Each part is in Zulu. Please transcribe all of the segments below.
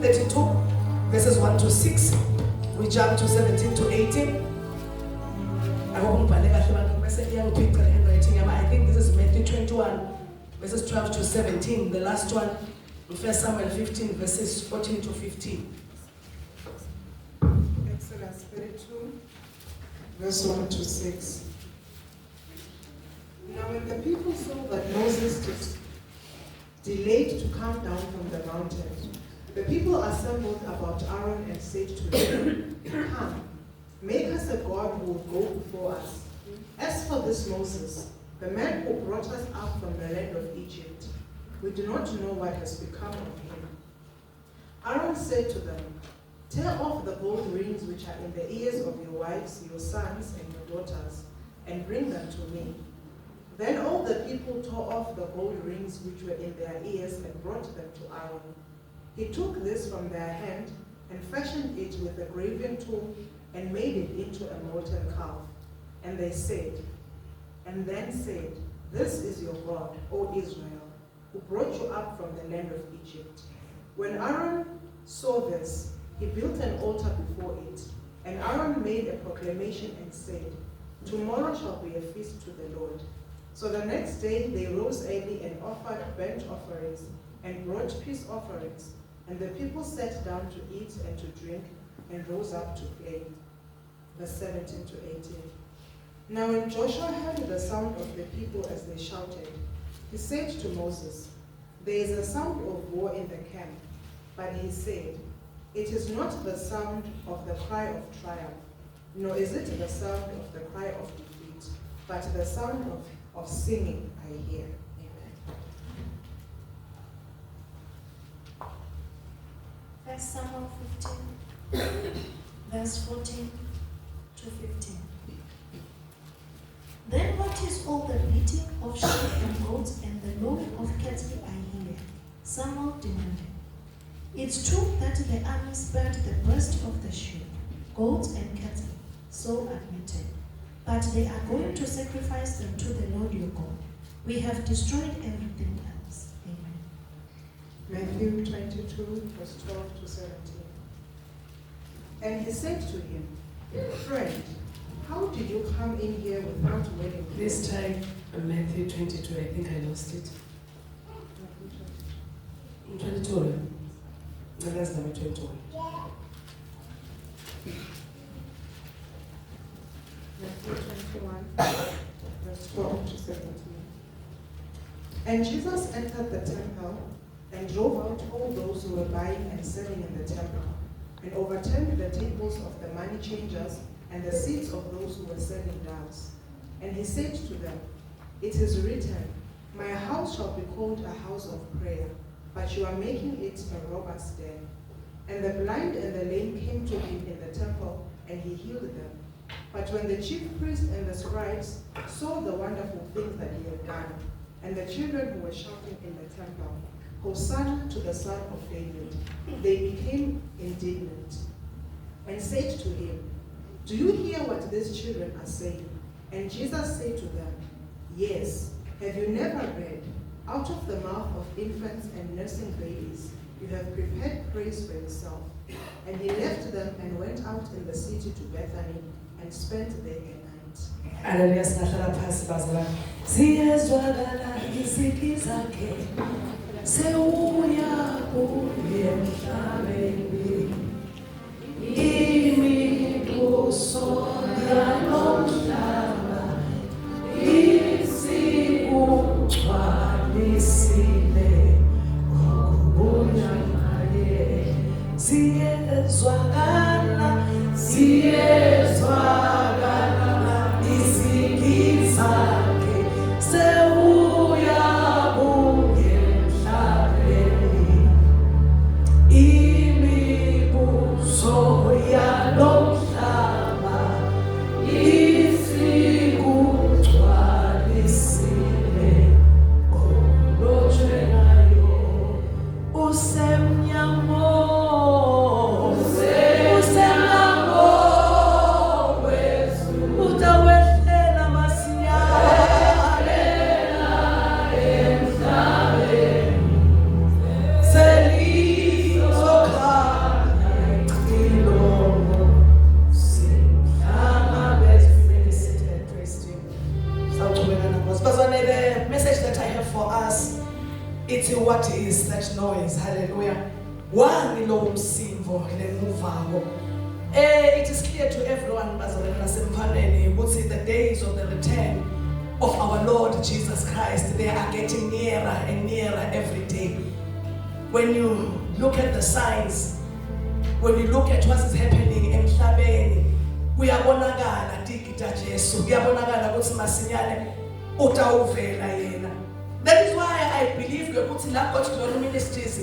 32, verses 1 to 6. We jump to 17 to 18. I think this is Matthew 21, verses 12 to 17. The last one, 1 Samuel 15, verses 14 to 15. Exodus 32, verse 1 to 6. Now when the people saw that Moses delayed to come down from the mountain, the people assembled about Aaron and said to him, "Come, make us a God who will go before us. As for this Moses, the man who brought us up from the land of Egypt, we do not know what has become of him." Aaron said to them, "Tear off the gold rings which are in the ears of your wives, your sons, and your daughters, and bring them to me." Then all the people tore off the gold rings which were in their ears and brought them to Aaron. He took this from their hand and fashioned it with a graving tool and made it into a molten calf. And then said, "This is your God, O Israel, who brought you up from the land of Egypt." When Aaron saw this, he built an altar before it. And Aaron made a proclamation and said, "Tomorrow shall be a feast to the Lord." So the next day they rose early and offered burnt offerings and brought peace offerings. And the people sat down to eat and to drink and rose up to play. Verse 17 to 18. Now when Joshua heard the sound of the people as they shouted, he said to Moses, "There is a sound of war in the camp." But he said, "It is not the sound of the cry of triumph, nor is it the sound of the cry of defeat, but the sound of singing I hear." Amen. 1 Samuel 15, verse 14 to 15. Then what is all the bleating of sheep and goats and the lowing of cattle I hear? Samuel demanded. It's true that the army spared the breast of the sheep, goats and cattle, so admitted. But they are going to sacrifice them to the Lord your God. We have destroyed everything else. Amen. Matthew 22, verse 12 to 17. And he said to him, "Friend, how did you come in here without wearing clothes?" This time, Matthew 22, I think I lost it. 22. No, that's number 21. Matthew 21, verse 12 to 17. And Jesus entered the temple and drove out all those who were buying and selling in the temple, and overturned the tables of the money changers and the seats of those who were selling doves. And he said to them, "It is written, my house shall be called a house of prayer, but you are making it a robber's den." And the blind and the lame came to him in the temple, and he healed them. But when the chief priests and the scribes saw the wonderful things that he had done, and the children who were shouting in the temple, "Hosanna to the Son of David," they became indignant and said to him, "Do you hear what these children are saying?" And Jesus said to them, "Yes, have you never read, out of the mouth of infants and nursing babies, you have prepared praise for yourself." And he left them and went out in the city to Bethany and spent there a night. Haleluya, singahlala phasi bazalwane. Siyezwakala izigi zakhe, sewuya kuye emhlabeni. Imibuso yalomhlaba isikugcwalisile ngokubona ngaye. Siyezwakala izigi zakhe, sewuya kuye emhlabeni. Imibuso yalomhlaba isikugcwalisile ngolotshwe ngayo. Usemnyamo, usemnyamo nesimo lemuvako. It is clear to everyone bazalwane nasemfaneni ukuthi the days of the return of our Lord Jesus Christ, they are getting nearer and nearer every day. When you look at the signs, when you look at what is happening emhlabeni, kuyabonakala digita Jesu, kuyabonakala ukuthi masinyane utawuvela yena. That is why I believe ukuthi la God Glory Ministries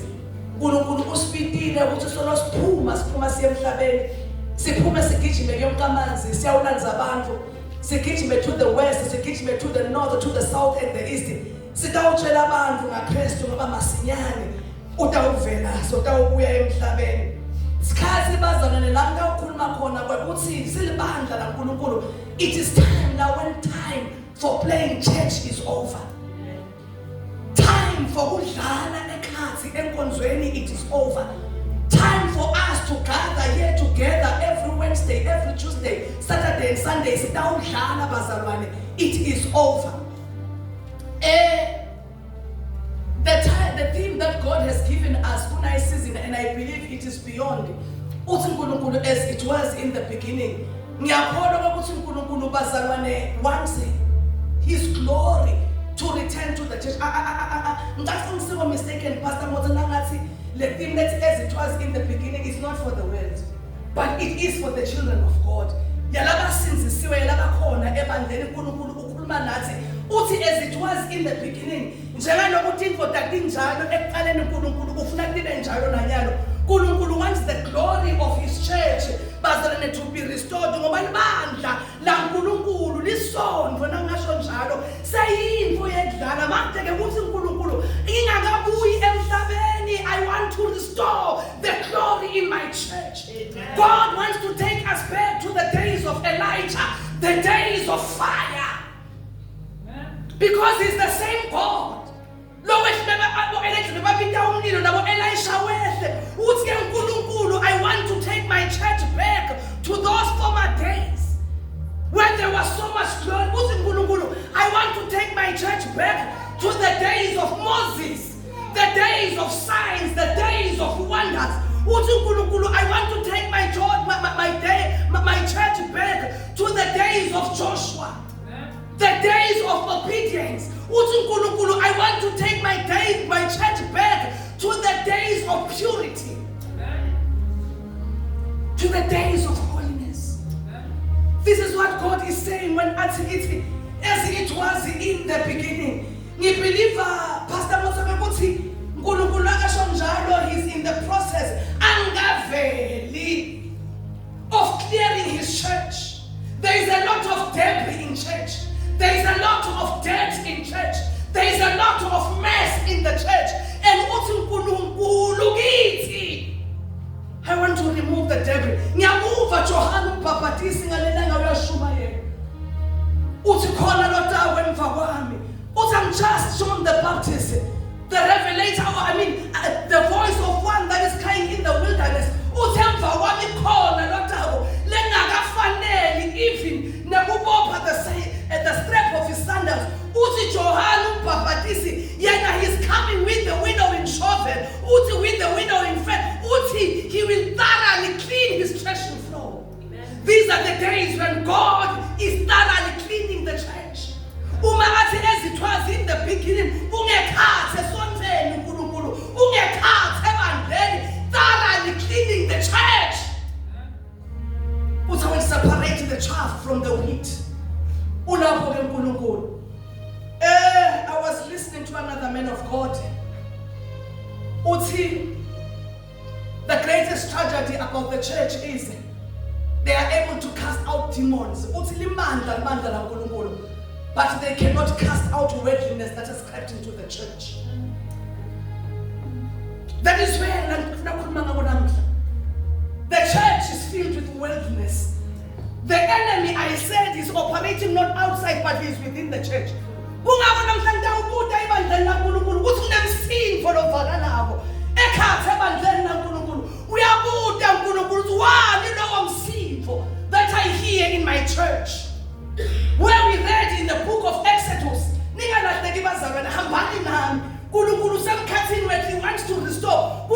uNkulunkulu usipitile ukuthi solo siphuma siye emhlabeni, siphume sigijime yonkamanzi siyawulanza abantu, sigijime to the west, sigijime to the north, to the south and the east, sitawutshela abantu ngaKristu ngoba masinyane utawuvela sotawubuya emhlabeni. Sikhathi bazalwane la ngawukhuluma khona ukuthi silibandla laNkulunkulu, it is time now, when time for playing church is over, time for udlala ekhathi enkonzweni it is over, time for us to gather here together every Wednesday, every Tuesday, Saturday and Sunday sitawudlala bazalwane, it is over. The theme that God has given us kunai season, and I believe it is beyond uthi uNkulunkulu as it was in the beginning. Ngiyakholwa ukuthi uNkulunkulu bazalwane wants his glory to return to the church. Ngicela ngisiwe mistaken Pastor Motshela ngathi the theme that as it was in the beginning is not for the world, but it is for the children of God. Yalaba sinzisiwe yalaba khona ebandleni uNkulunkulu ukhuluma nathi uthi as it was in the beginning, njengalokuthi indoda injalo ekuqaleni uNkulunkulu ufuna libe njalo nanyalo. uNkulunkulu wants the glory of his church bazalwane to be restored ngoba ibandla la uNkulunkulu lisondwe nangasho njalo seyimvo yedlala manje ke ukuthi uNkulunkulu ingakabuyi emhlabeni. I want to restore the glory in my church. Amen. God wants to take us back to the days of Elijah, the days of fire. Amen. Because he's the same God. I want to take my church back to those former days when there was so much glory. I want to take my church back to the days of Moses, the days of signs, the days of wonders. I want to take my church back to the days of Joshua, the days of obedience. I want to take my church back to the days of purity, to the days of holiness. This is what God is saying when as it was in the beginning. I believe Pastor Motshela he's in the process of clearing his church. There is a lot of debris in church. There is a lot of dirt in church. There is a lot of mess in the church. And I want to remove the debris. Ngiyamuva Johana uMbhaphatisi ngalelanga uyashuma yena. Uthi khona lota wemva kwami. Uthi I'm just John the Baptist, the revelator, the voice of one that is crying in the wilderness. Uthi emva kwami khona lota lengakafanele even nekubopha the strap of his sandals. Uthi Johana uMbhaphatisi yena he's coming with the winnowing shovel. Uthi with the winnowing fan. Uthi he will thoroughly clean his threshing floor. Amen. These are the days when God is thoroughly cleaning the church. As it was in the beginning, thoroughly cleaning the church. I will separate the chaff from the wheat. I was listening to another man of God. The greatest tragedy about the church is they are able to cast out demons. But they cannot cast out worldliness that has crept into the church. That is where the church is filled with worldliness. The enemy, I said, is operating not outside but is within the church. That I hear in my church. Where we read in the book of Exodus, he wants to restore.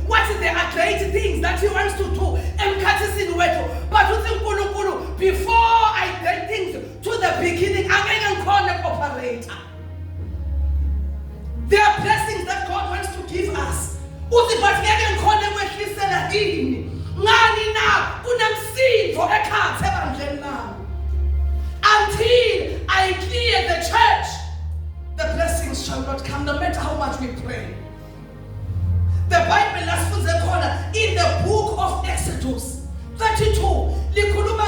What things that he wants to do emkhathisini wethu, but uthi uNkulunkulu, before I take things to the beginning, angeke ngikhona operator. There are blessings that God wants to give us. Uthi but ngeke ngikhona kwehlisela ini. Ngani na kunemsindvo ekhathe ebandleni lami. Until I clear the church, the blessings shall not come, no matter how much we pray. The Bible lasifunze khona in the book of Exodus 32 likhuluma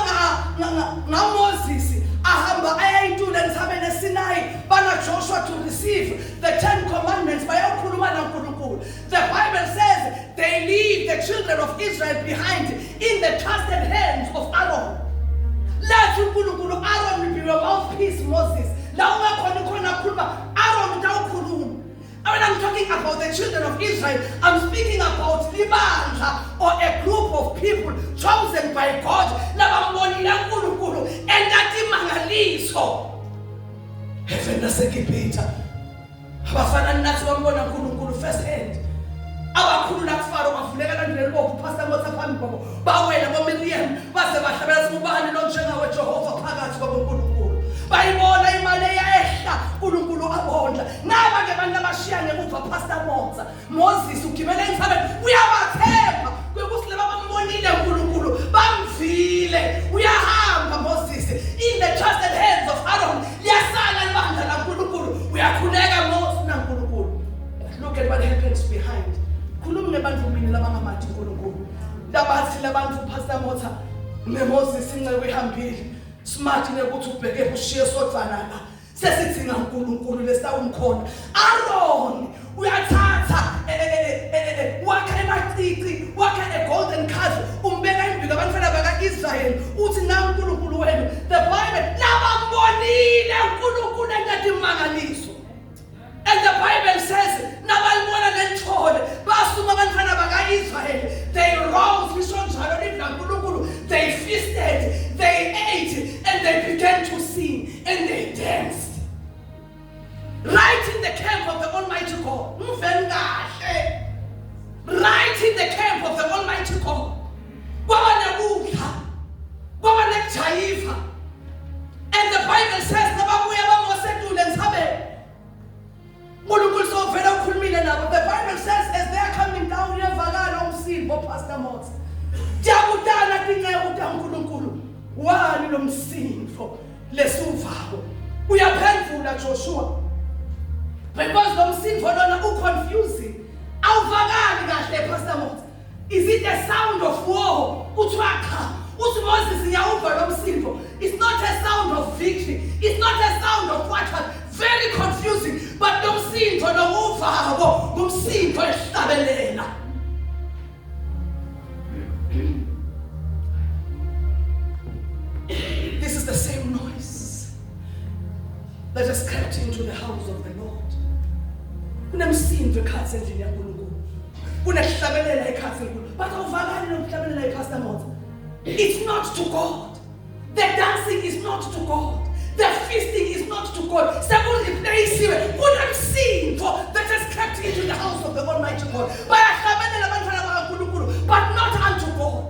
ngaMoses ahamba ayayitula enthabeni eSinai bana Joshua to receive the 10 commandments bayakhuluma naNkulunkulu. The Bible says they leave the children of Israel behind in the trusted hands of Aaron. Lathi uNkulunkulu, Aaron will be your mouthpiece, Moses. La ungakhona khona khuluma Aaron utawukhuluma. When I'm talking about the children of Israel, I'm speaking about libandla or a group of people chosen by God. Labambonile uNkulunkulu endathi mangaliso. Heaven naseGibhithe. Abafana nathi bambona uNkulunkulu first hand. Abakhulula kuFaro bavuleka landlela bobu Pastor Motsa phambi kwabo. Bawela boMiriam base bahlabela sibani lo njengawe Jehova phakathi kwaboNkulunkulu. Bayibona imali eyehla uNkulunkulu abondla. Naba ke abantu abashiya ngemuva Pastor Motsa. Moses ugibele enthabeni uyabathemba. Kwekusi laba bambonile uNkulunkulu bamvile. Uyahamba Moses in the trusted hands of Aaron. Liyasala ibandla laNkulunkulu. Uyakhuleka Moses naNkulunkulu. Look at what happens behind. Khuluma nabantu mina labangamathi uNkulunkulu. Labathi labantu Pastor Motsa neMoses inceke ihambile. Smart nekuthi ubheke ushiye sothana la. Sesithinga uNkulunkulu lesawumkhona. Aaron uyathatha wakha emacici, wakha a golden calf, umbeka imbika abantwana bakaIsrael. Uthi na uNkulunkulu wenu. The Bible labambonile uNkulunkulu engathi mangaliso. And the Bible says, nabalibona lenthole basuma abantwana bakaIsrael. They rose, they feasted, they ate, and they began to sing, and they danced. Right in the camp of the Almighty God. Right in the camp of the Almighty God. And the Bible says, the Bible says as they are coming down here, Pastor Motsa. Jabutana tinga uNkulunkulu. Wani lo msindvo lesuvako. Uyaphendula Joshua. Because lo msindvo lona uconfusing. Awuvakali kahle Pastor Motsa. Is it a sound of war? Utwaka. Uthi Moses ngiyawuva lo msindvo. It's not a sound of victory. It's not a sound of what? Very confusing. But lo msindvo lo uvako, lo msindvo ehlabelela. This is the same noise that has crept into the house of the Lord. Kunemsindvo ekhatsi endlini yaNkulunkulu. Kunehlabelela ekhatsi enkulu. But awuvakali nokuhlabelela ePastor Motsa. It's not to God. The dancing is not to God. The feasting is not to God. Kunemsindvo that has crept into the house of the Almighty God. Bayahlabelela abantwana bakaNkulunkulu, but not unto God.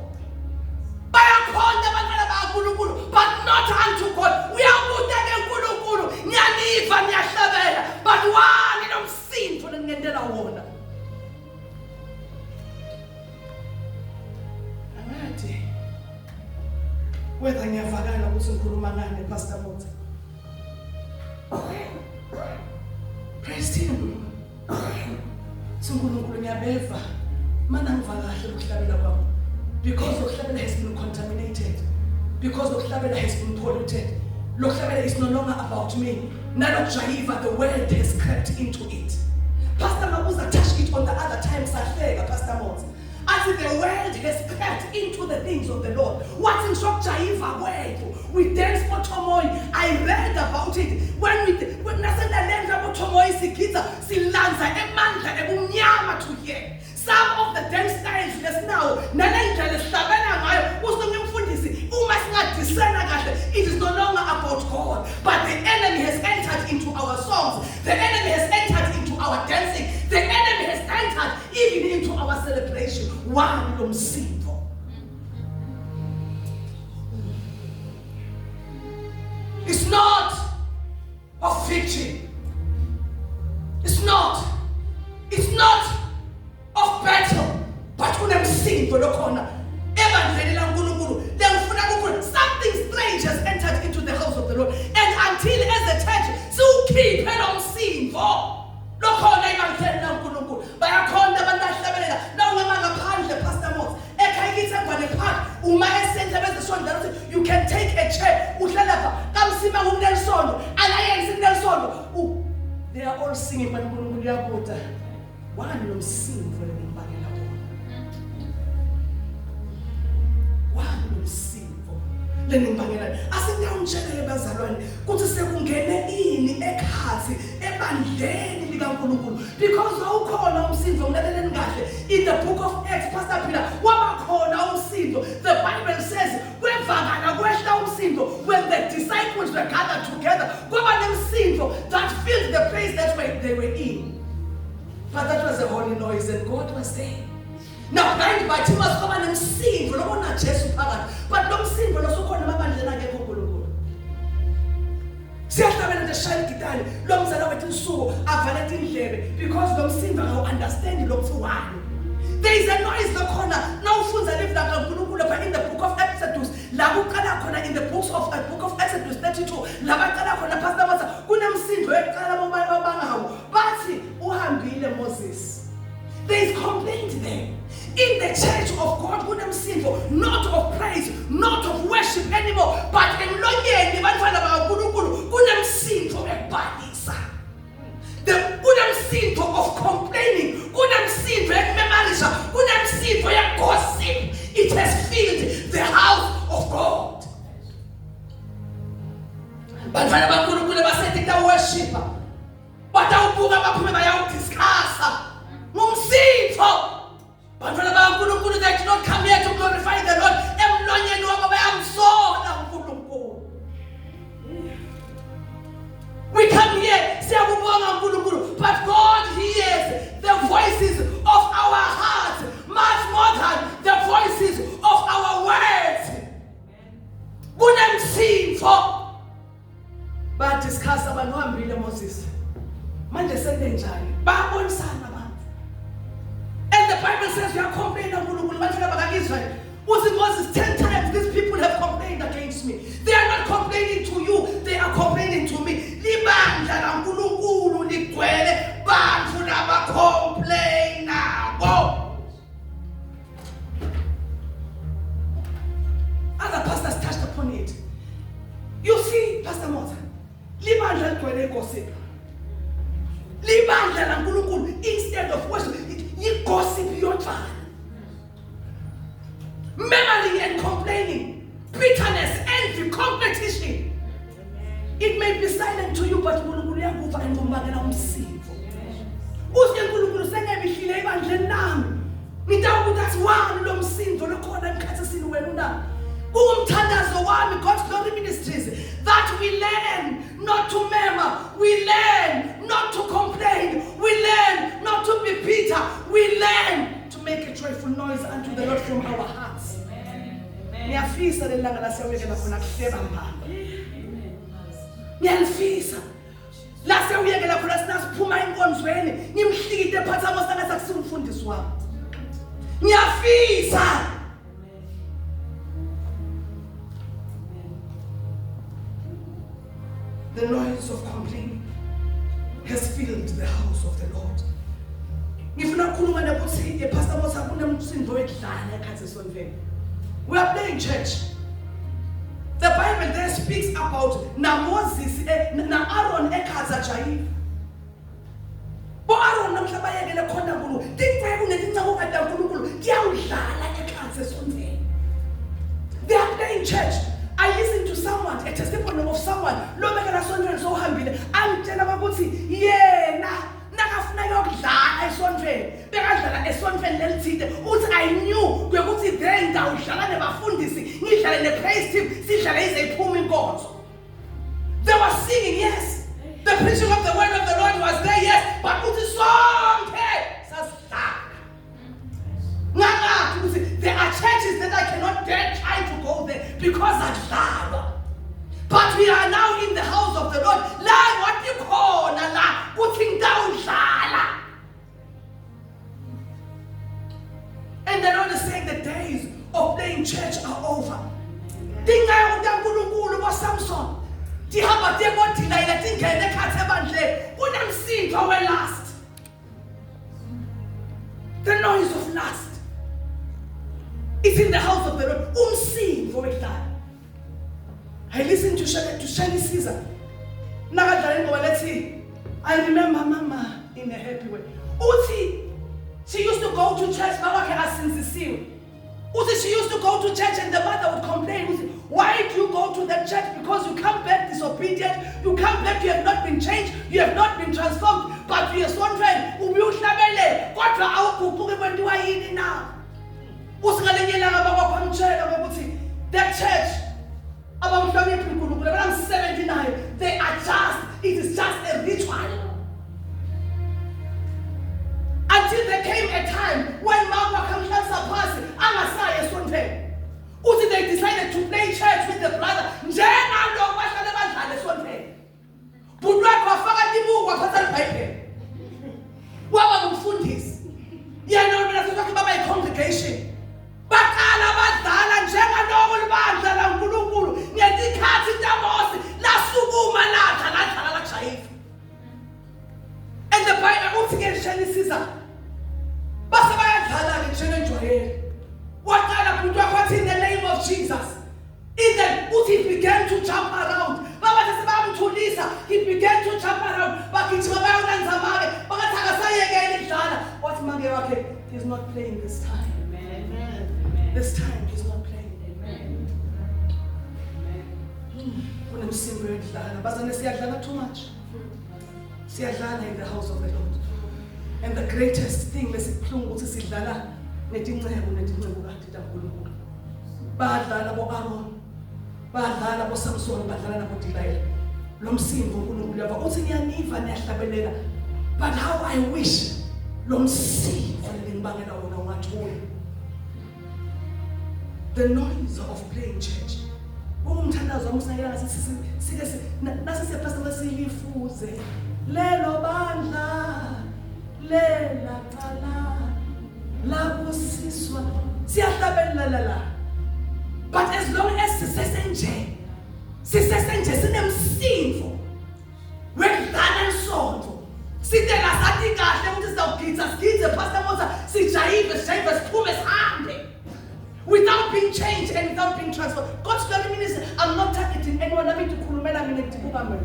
Bayakhonza abantwana bakaNkulunkulu, but not unto God. Uyabuta keNkulunkulu, ngiyaliva ngiyahlabela, but wani lo msindvo lengendela wona. Angathi whether ngiyavakala ukuthi ngikhuluma ngani Pastor Motsa. Praise him. UNkulunkulu ngiyabeva mana ngivakahle ukuhlabela kwami. Because Lokhlabela has been contaminated. Because Lokhlabela has been polluted. Lokhlabela is no longer about me. Nalokujayiva, the world has crept into it. Pastor Mabuza touched it on the other time, Pastor Motsa. As the world has crept into the things of the Lord. What's in shock Jayiva world? We dance for Tomoy. I read about it. When Nasenda Lenda Tomoy Sikita, Silanza, Emanda, Ebunyama to hear. Some of the dance styles just now, it is no longer about God, but the enemy has entered into our songs, the enemy has entered into our dancing, the enemy has entered even into our celebration. situation. Wani lo msindvo? It's not of victory. It's not of battle, but kunemsindvo lokhona ebandleni laNkulunkulu lengifuna ukuthi something strange has entered into the house of the Lord, and until as a church siwukhiphe lo msindvo lokhona ebandleni laNkulunkulu bayakhona abantu ahlabelela nawungema ngaphandle Pastor Moss ekhayikithe ngwane park uma esenta bezisondla ukuthi you can take a chair uhlala lapha kamsima nguNelson alliance Nelson they are all singing but uNkulunkulu uyabuta wani lo msindvo lengibangela wani lo msindvo lengibangela asingiyangitshelele bazalwane ukuthi sekungene ini ekhathi ebandleni likaNkulunkulu because awukhona umsindvo ngilaleleni kahle in the book of Acts Pastor Peter wabakhona umsindvo. The Bible says kwevakala kwehla umsindvo when the disciples were gathered together kwaba nemsindvo that filled the place that they were in. But that was a holy noise and God was there. Now blind Bartimaeus kwaba nemsindvo lobona Jesu phakathi but lo msindvo losukhona emabandleni akekho uNkulunkulu. Siyahlabela ndeshaya igitari lo mzala wethu insuku avale indlebe because lo msindvo awuunderstand lo mfuwani. There is a noise lokhona nawufunza live la kaNkulunkulu lapha in the book of Exodus la kuqala khona in the book of Exodus 32 la baqala khona Pastor Masa kunemsindvo eqala babangawo bathi uhambile Moses. There is complaint there. In the church of God kunemsindvo not of praise, not of worship anymore, but emlonyeni bantwana bakaNkulunkulu kunemsindvo ekubhalisa. The kunemsindvo of complaining, kunemsindvo ekumemarisa, kunemsindvo gossip. It has filled the house of God. Bantwana bakaNkulunkulu basetika worshiper batawubuka baphume bayawudiscussa ngumsindvo. Bantwana bakaNkulunkulu they did not come here to glorify the Lord. Emlonyeni wabo bayamsola uNkulunkulu. We come here siyakubonga uNkulunkulu, but God hears the voices of our hearts much more than the voices of our words. Kunemsindvo badiscussa abantu hambile Moses manje sende njani bayabonisana abantu. And the Bible says we are complaining uNkulunkulu bantwana bakaIsrael uthi Moses 10 times these people have complained against me. They are not complaining to you, they are complaining to me. Libandla kaNkulunkulu ligcwele bantfu labacomplainako. Other pastors touched upon it. You see, Pastor Mota, libandla ligcwele gossip. Libandla kaNkulunkulu instead of worship, you gossip your time. Memory and complaining, bitterness, envy, competition. It may be silent to you, but uNkulunkulu uyakuva and umbangela umsindvo. Uthi uNkulunkulu sengebihlile ebandleni nami. Ngidawukuthi athi wani lo msindvo lokhona emkhathini wena na. Umthandazo wami God's Glory Ministries that we learn not to murmur, we learn not to complain, we learn not to be bitter, we learn to make a joyful noise unto the Lord from our hearts. Ngiyafisa lelanga la siyawuyekela khona kuhleba mbamba. Ngiyalifisa la siyawuyekela khona sinasiphuma enkonzweni ngimhlikite phansi amosana sakusumfundisi wami. Ngiyafisa the noise of complaining has filled the house of the Lord. Ngifuna ukukhuluma nokuthi Pastor Mosa kunemsindo wedlala ekhathi esonfeni. We are playing church. The Bible there speaks about Moses na Aaron ekhaza jayiva. Bo Aaron namhla bayekele khona kulo. Ticebo netincawo kade uNkulunkulu kuyawudlala ekhathi esonfeni. They are playing church. I listened to someone, a testimony of someone, lo bekela sonfeni sohambile, angitshela ukuthi yena nakafuna yokudlala esonfeni. Bekadlala esonfeni lelithide uthi I knew ukuthi there ngawudlala nebafundisi, ngidlale nepraise team, sidlale ize iphuma inkonzo. They were singing, yes. The preaching of the word of the Lord was there, yes, but uthi sonke sasidlala. churches that I cannot dare try to go there because I. But we are now in the house of the Lord. La what you call la putting down shala. And the Lord is saying the days of playing church are over. Dinga uNkulunkulu boSamson. Dihamba demodila tingene ekhathe bandle. Kunemsindo welast. The noise of lust. It's in the house of the Lord. Umsindo wekhala. I listened to Shani Caesar. I remember Mama in a happy way. Uti, she used to go to church. Uti, she used to go to church and the mother would complain. Uti, why do you go to that church? Because you come back disobedient. You come back, you have not been changed. You have not been transformed. But we are so friend. That church. About when I'm 79, they adjust. It is just a ritual. Until there came a time when Mama comes and surpasses Amasai Sonte. Until they decided to play church with the brother. Talking about my congregation. Bakala badala njenganoma libandla laNkulunkulu ngezikhathi tamosi lasukuma la chayifa. And the Bible uthi ke Shani Caesar base bayadlala ke njengenjwayelo. Waqala kuthi kwathi in the name of Jesus. Then uthi began to jump around. Baba sesamthulisa, he began to jump around. Bakithi babayonanza make bakathi akasayekeli kudlala. Wathi make wakhe he's not playing this time. This time he's not playing. Amen. Too much. In the house of the Lord. And the greatest thing is badlala bo Aaron, badlala bo Samson, badlala bo Delilah. Lomsimbo uNkulunkulu yava uthi ngiyaniva niyahlabelela. But how I wish lomsimbo ngibangela wona ungathuli. The noise of playing church. Umthandazo wamsayela sike nasi siyapasta basilifuze. Lelo bandla lela qala labusiswa siyahlabelala. But as long as sisesenje sinemsindo wekudlala isonto. Sitela sathi kahle ukuthi sizawugitsa sigitse pastor Motsa sijayive siphume sihambe. Without being changed and without being transformed. God's glory ministry, I'm not targeting anyone. I mean to kulumela mina tibukamela.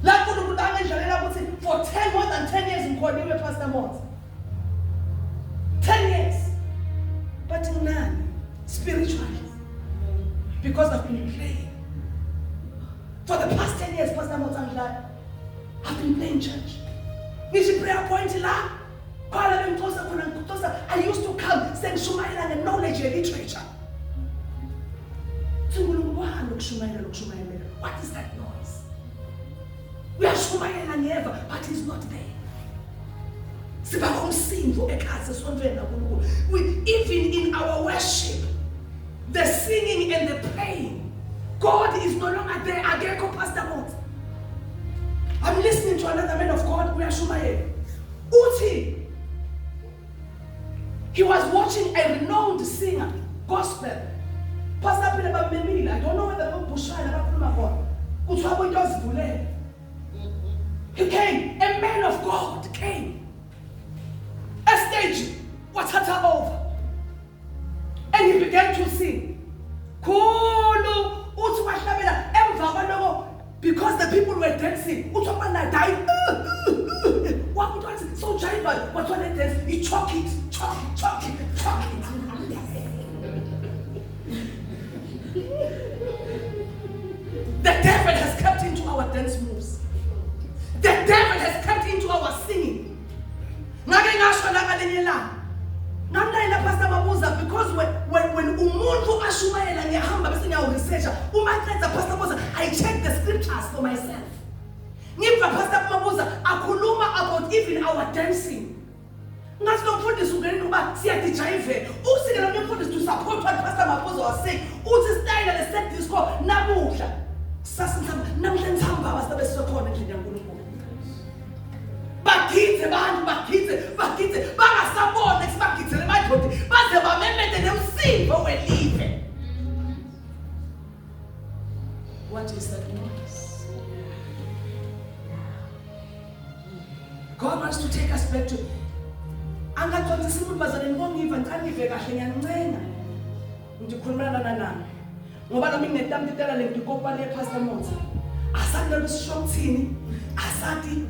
La kulukudanga njalela ukuthi for more than 10 years in Kodiwe Pastor Motsa. 10 years. But in none, spiritually. Because I've been playing. For the past 10 years, Pastor Motsa, I've been playing church. Nishi prayer point la. I used to come saying Shumaila and knowledge and literature. What is that noise? We are Shumaila never, but he's not there. Even in our worship, the singing and the praying, God is no longer there. Ageko Pastor Mott. I'm listening to another man of God, we are Shumaila. Uti. He was watching a renowned singer, gospel. Pastor Peter Bamemila, I don't know whether he came, a man of God came. A stage was over. And he began to sing. Because the people were dancing. So Jaiba, but when they dance, he chalk it. The devil has crept into our dance moves. The devil has crept into our singing. Because when umuntu ashumayela ngiyahamba bese ngiyaresearcha uma qeda Pastor Mabuza I check the scriptures for myself. Ngipha Pastor Mabuza akhuluma about even our dancing. Ngathi lo mfundisi ungena uba siyadijive usikela lo mfundisi to for namuhla sasinthamba namuhla nithamba abasabe sokhona endlini yaNkulunkulu bagidze abantu bagidze bangasabona sibagidze emadodi baze bamemete nemsindo welive. What is that noise? God wants to take us back to angathonzisa umuntu bazaleni bongiva ngicanive kahle ngiyancenga ngikhulumana nani ngoba nami nginetambitela lentikopa le Pastor Monza asakulelo sishonthini asathi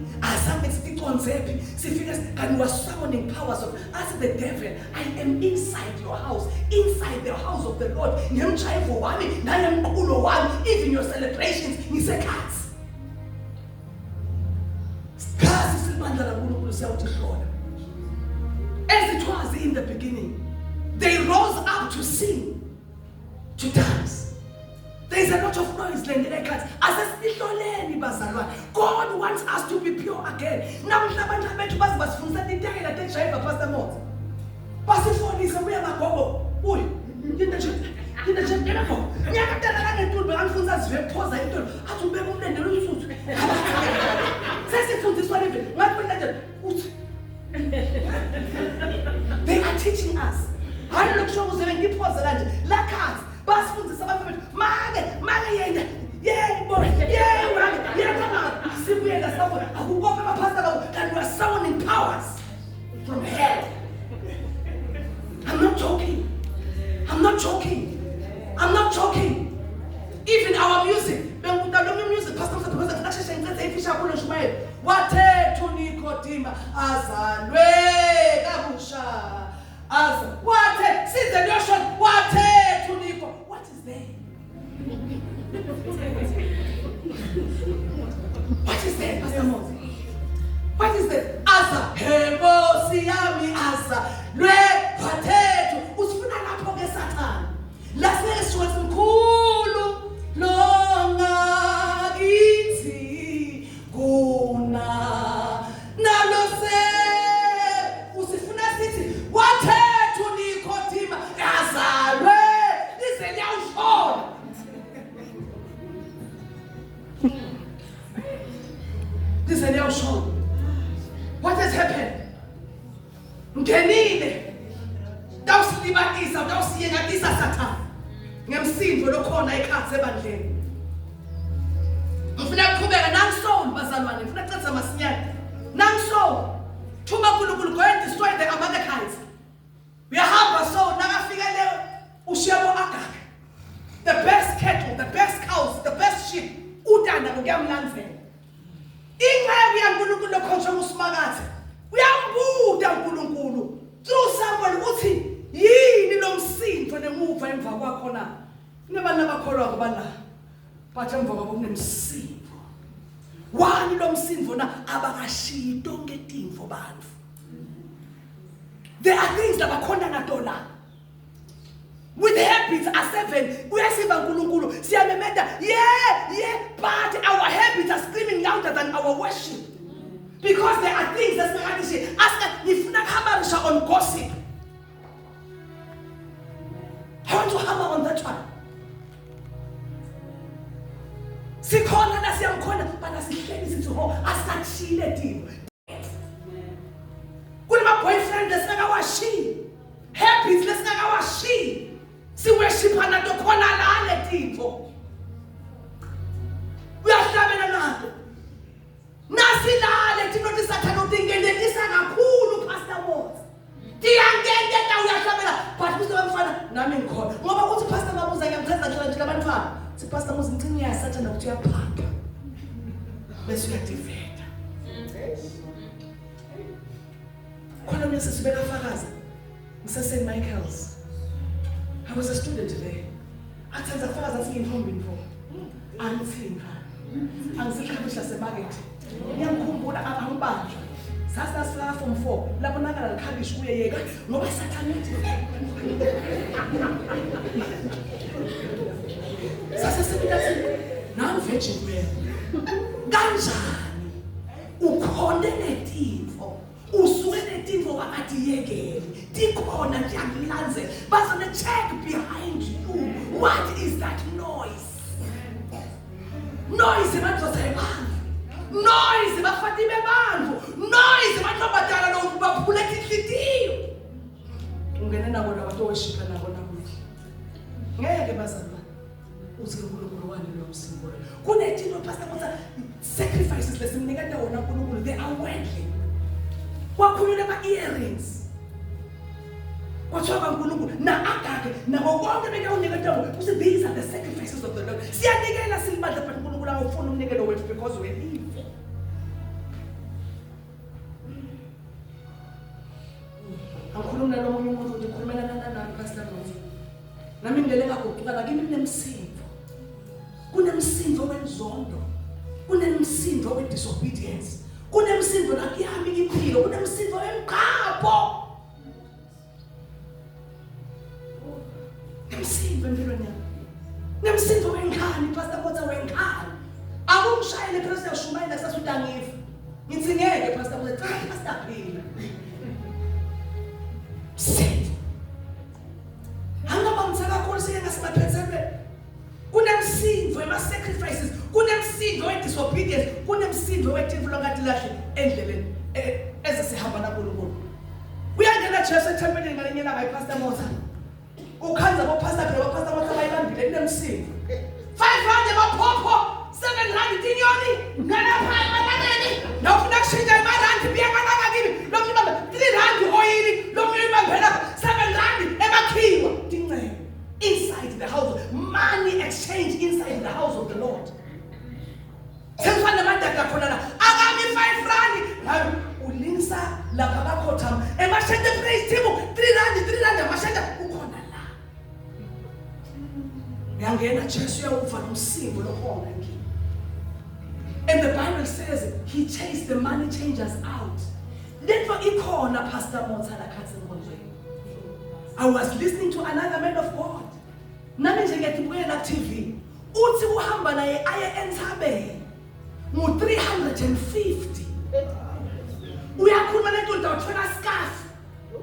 siconzephi sifika kanti was summoning powers of as the devil. I am inside your house, inside the house of the Lord. Ngiyamchayivo wami nayemqulo wami, even your celebrations ngisekhathi kasi simandla kaNkulunkulu siyawuthihlola. As it was in the beginning, they rose up to sing, to dance. There is a lot of noise. God wants us to be pure again. Now we have to Pastor Mott. Pastor Ford is a way of go. Boy, in the general. They are teaching us. I look shows them and give us the land. Like us. Bas funds sabafethu mage yena yebo come on sibuye ngasawo akukophe amapasta kawo kanti we are summoning powers from hell. I'm not joking. Even our music bengudalo music Pastor Motsa asheshe ngicethe ifisha kulo Shumayeli wathethu Nikodima azalwe kabusha what since the notion what to Nico? What is there? What is there, Pastor Moses? What is there? Asa hebo siyami asa lwe pathetu usifuna lapho ke Satan lasele siwazi mkhulu longa kithi kuna nalose usifuna sithi wathethu Nikodima azalwe lizelyawushona. What has happened? Ngenile dawusilibatisa dawusiyengatisa Satan ngemsindo lokhona ekhaya ebandleni. Ngifuna ukuqhubeka nangisoul bazalwane ngifuna ukucetha masinyane nangisoul thuma uNkulunkulu go and destroy the Amalekites. Uyahamba so nakafika leo ushiyabo Agag, the best cattle, the best cows, the best sheep udanda ngokuyamlandzela. Inqebu yaNkulunkulu lokhonjwa uSimakathe uyambuda uNkulunkulu through someone uthi yini lo msindo nemuva emva kwakho na nabantu abakholwa kubala bathi emva kwabo kunemsindo wani lo msindo na abakashiyi tonke timvo bantu. There are things that bakhona natola with the habits are 7 uyasiva uNkulunkulu siyamemeda yeah but our habits are screaming louder than our worship because there are things that singathi aska nifuna kuhamba on gossip. I want to hammer on that one. Sikhona la siyamkhona bana sihleli sithi ho asachile dimo kunama boyfriend lesingakawashi habits lesingakawashi si worshipana to khona la le tifo uyahlabela nato nasilale thina tisathana utingenelisa kakhulu Pastor Motsa tiyangengeta uyahlabela but kusebemfana nami ngikhona ngoba uthi Pastor Mabuza ngiyamchaza njalo nje abantwana si Pastor Motsa ngicini yasathana ukuthi uyaphaka bese uyadiveta khona mase sibeka fakaza ngisase Michael's. I was a student today. I tell the fathers that in home before. I'm seeing her. I'm seeing her as a market. Young Kumbuda Abamba. Sasta Sla from 4. Labonaga and Kabish Uyega. No, I Satan. Sasa said, now fetching me. Ganjani. Ukonde netivo. Uswe netivo wakati yegeli. Dikona ndiyakulanze. But on the check behind you. What is that noise? noise madlozi ebandla, noise bafati bebandla, noise bantu abadala lokhu baphula inhliziyo. Ungene nabo nabantu worship nabo namuhla. Ngeke bazalwane uthi uNkulunkulu wani lo msimbo. Kunethilo pastor ukuthi sacrifices lesimnikela wona uNkulunkulu, they are worldly. Wakhulula ama-earrings. Kwathiwa kaNkulunkulu na agage nabo konke bekawunikela ukuthi these are the sacrifices of the Lord. Siyanikela silibandla but uNkulunkulu awufuna umnikelo wethu because we're evil. Angikhuluma nalomunye umuntu ngikhulumela nani pastor Moses. Nami ngilele ngagoqela kimi kunemsindo. Kunemsindo wenzondo. Kunemsindo wedisobedience. Kunemsindo nakuyami impilo, kunemsindo wemqhapho. Nemsindo empilweni yami. Nemsindo wenkani pastor Moses wenkani. Akungishayele pastor Shumayela sasuthi angifa. Ngithi ngeke pastor Moses cha pastor phila. Sit. Hanga bamthaka kakhulu sike ngasibaphezele. Kunemsindo ema-sacrifices, kunemsindo we-disobedience, kunemsindo we-devil ongathi lahle endleleni ezisihamba naNkulunkulu. Uyangena Jesu ethempelini ngalinye ilanga iPastor Motha. Ukhanza boPastor Bheka, boPastor Motha bayibambile kunemsindo. 500 baphopho, 700 inyoni, ngalapha emalangeni. Nawufuna kushintsha imarandi biya kalanga kimi. Lo mnyama 300 oyili, lo mnyama phela 700 emakhiwa. Dinqe. Inside the house, money exchange inside the house of the Lord. Sengifana mandaka khona la, akami 5 rand, ulinsa lapha bakhothama. Emashende praise team 3 rand amashende ukhona la. Uyangena Jesu uyawuva nomsindo lokhona ngini. And the Bible says he chased the money changers out. Letho ikhona Pastor Motha la Katsengonjeni. I was listening to another man of God. Nami nje ngiyibukela TV. Uthi uhamba naye aye eNthabeni ngo 350. Uyakhuluma lento uthola scarf,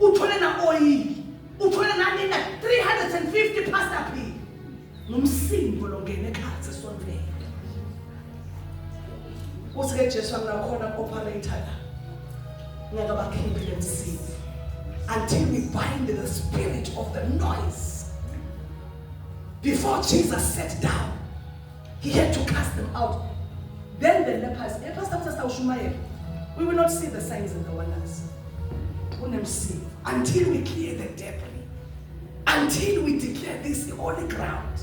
uthola na oil, uthola nani na 350 Pastor P. Nomsimbo lo ngene ekhaya esonvele. Uthi ke Jesu akunakhona operator la. Ngeke bakhiphe emsini. Until we bind the spirit of the noise. Before Jesus sat down, he had to cast them out. Then the lepers, we will not see the signs and the wonders. Until we clear the debris, until we declare this holy ground,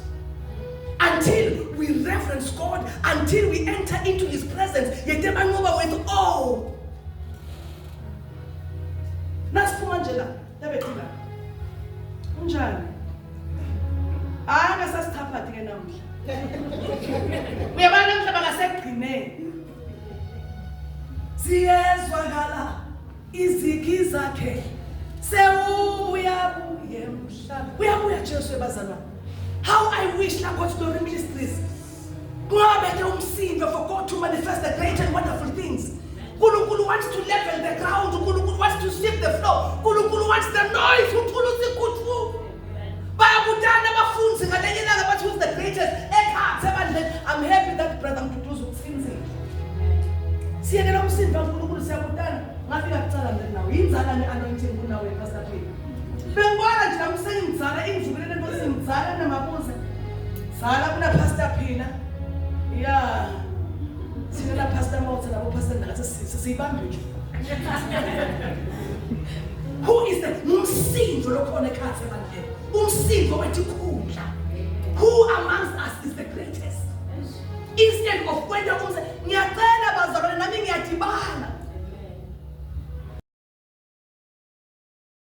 until we reverence God, until we enter into his presence. With all. Nasiphuma nje la, yabekhula. Unjani? Anga sasithapha ke namhla. Uyabona mhlaba ngasegcine. Siyezwakala izigi zakhe. Sewubuya mhlaba. Uyabuya Jesu ebazalwane. How I wish la God Story Ministries. Ngoba ke umsindo for God to manifest the great and wonderful things. Nkulunkulu wants to level the ground. Nkulunkulu wants to sweep the floor. Nkulunkulu wants the noise. Uthulusi kuthu. Bayabudana abafunzi ngalenye ilanga bathi who's the greatest. I'm happy that brother Mduduzo utsinzile. Siyekela umsindo kaNkulunkulu siyabudana. Ngafika kucala nje nawe. Yinzala ne-anointing kunawe Pastor P. Bengibona nje namsengimzala ingivulele into singizala namabuze. Zala kuna Pastor P na. Yeah. Sina Pastor Motha nabo Pastor Ndaka sisibambile. Who is the umsindo lokhona ekhaya ebandleni? Umsindo wethu khundla. Who amongst